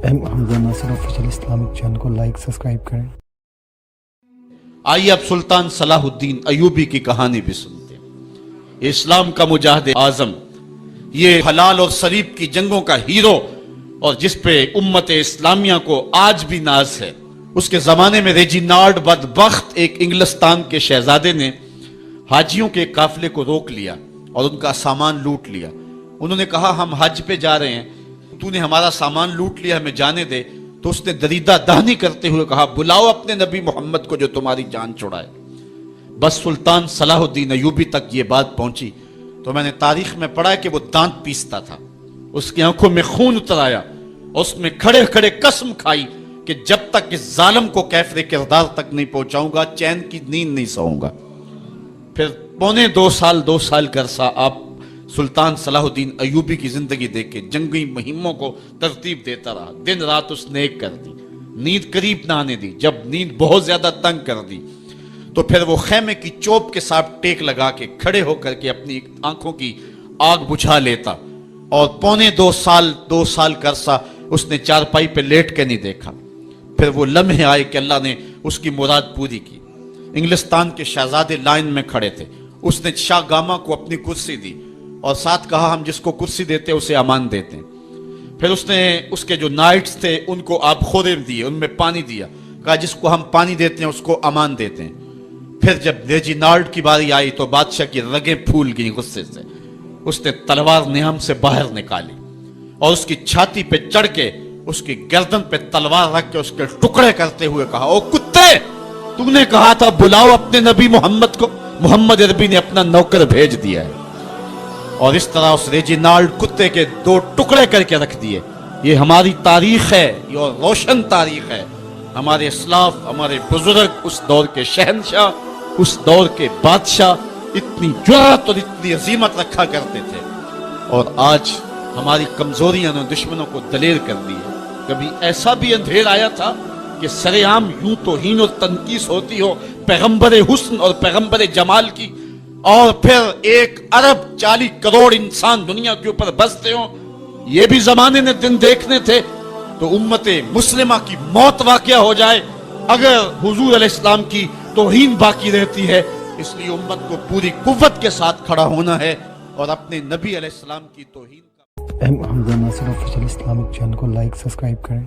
حمزہ ناصر official Islamic channel کو like subscribe کریں۔ آئیے اب سلطان صلاح الدین ایوبی کی کہانی بھی سنتے ہیں۔ یہ اسلام کا مجاہد اعظم، یہ حلال اور صلیب کی جنگوں کا ہیرو، اور جس پہ امت اسلامیہ کو آج بھی ناز ہے۔ اس کے زمانے میں ریجینالڈ بدبخت ایک انگلستان کے شہزادے نے حاجیوں کے قافلے کو روک لیا اور ان کا سامان لوٹ لیا۔ انہوں نے کہا ہم حج پہ جا رہے ہیں، تو نے ہمارا سامان لوٹ لیا، ہمیں جانے دے۔ تو اس نے دریدہ دہنی کرتے ہوئے کہا بلاؤ اپنے نبی محمد کو جو تمہاری جان چھڑائے۔ بس سلطان صلاح الدین ایوبی تک یہ بات پہنچی تو میں نے تاریخ میں پڑھا کہ وہ دانت پیستا تھا، اس کی آنکھوں میں خون اتر آیا، اس میں کھڑے کھڑے قسم کھائی کہ جب تک اس ظالم کو کیفر کردار تک نہیں پہنچاؤں گا چین کی نیند نہیں سوؤں گا۔ پھر پونے دو سال کا عرصہ آپ سلطان صلاح الدین ایوبی کی زندگی دیکھ کے جنگی مہموں کو ترتیب دیتا رہا، دن رات اس نے ایک کر دی، نیند قریب نہ آنے دی۔ جب نیند بہت زیادہ تنگ کر دی تو پھر وہ خیمے کی چوب کے ساتھ ٹیک لگا کے کھڑے ہو کر کے اپنی آنکھوں کی آگ بجھا لیتا، اور پونے دو سال کا عرصہ اس نے چارپائی پہ لیٹ کے نہیں دیکھا۔ پھر وہ لمحے آئے کہ اللہ نے اس کی مراد پوری کی۔ انگلستان کے شہزادے لائن میں کھڑے تھے، اس نے شاہ گاما کو اپنی کرسی دی اور ساتھ کہا ہم جس کو کرسی دیتے اسے امان دیتے ہیں۔ پھر اس نے اس کے جو نائٹس تھے ان کو آب خورے دیے، ان میں پانی دیا، کہا جس کو ہم پانی دیتے ہیں اس کو امان دیتے ہیں۔ پھر جب ریجینالڈ کی باری آئی تو بادشاہ کی رگیں پھول گئیں غصے سے، اس نے تلوار نیام سے باہر نکالی اور اس کی چھاتی پہ چڑھ کے اس کی گردن پہ تلوار رکھ کے اس کے ٹکڑے کرتے ہوئے کہا او کتے، تو نے کہا تھا بلاؤ اپنے نبی محمد کو، محمد عربی نے اپنا نوکر بھیج دیا ہے۔ اور اس طرح اس ریجینالڈ کتے کے دو ٹکڑے کر کے رکھ دیے۔ یہ ہماری تاریخ ہے، یہ روشن تاریخ ہے۔ ہمارے اسلاف، ہمارے بزرگ اس دور کے شہنشاہ، اس دور کے بادشاہ اتنی جرأت اور اتنی عظیمت رکھا کرتے تھے، اور آج ہماری کمزوریاں نے دشمنوں کو دلیر کر دی ہے۔ کبھی ایسا بھی اندھیر آیا تھا کہ سر عام یوں توہین اور تنقیص ہوتی ہو پیغمبر حسن اور پیغمبر جمال کی، اور پھر 1.40 کروڑ انسان دنیا کے اوپر بستے ہوں، یہ بھی زمانے نے دن دیکھنے تھے۔ تو امت مسلمہ کی موت واقع ہو جائے اگر حضور علیہ السلام کی توہین باقی رہتی ہے، اس لیے امت کو پوری قوت کے ساتھ کھڑا ہونا ہے اور اپنے نبی علیہ السلام کی توہین کا حمزہ ناصر آفیشیل اسلامک چینل کو لائک سبسکرائب کریں۔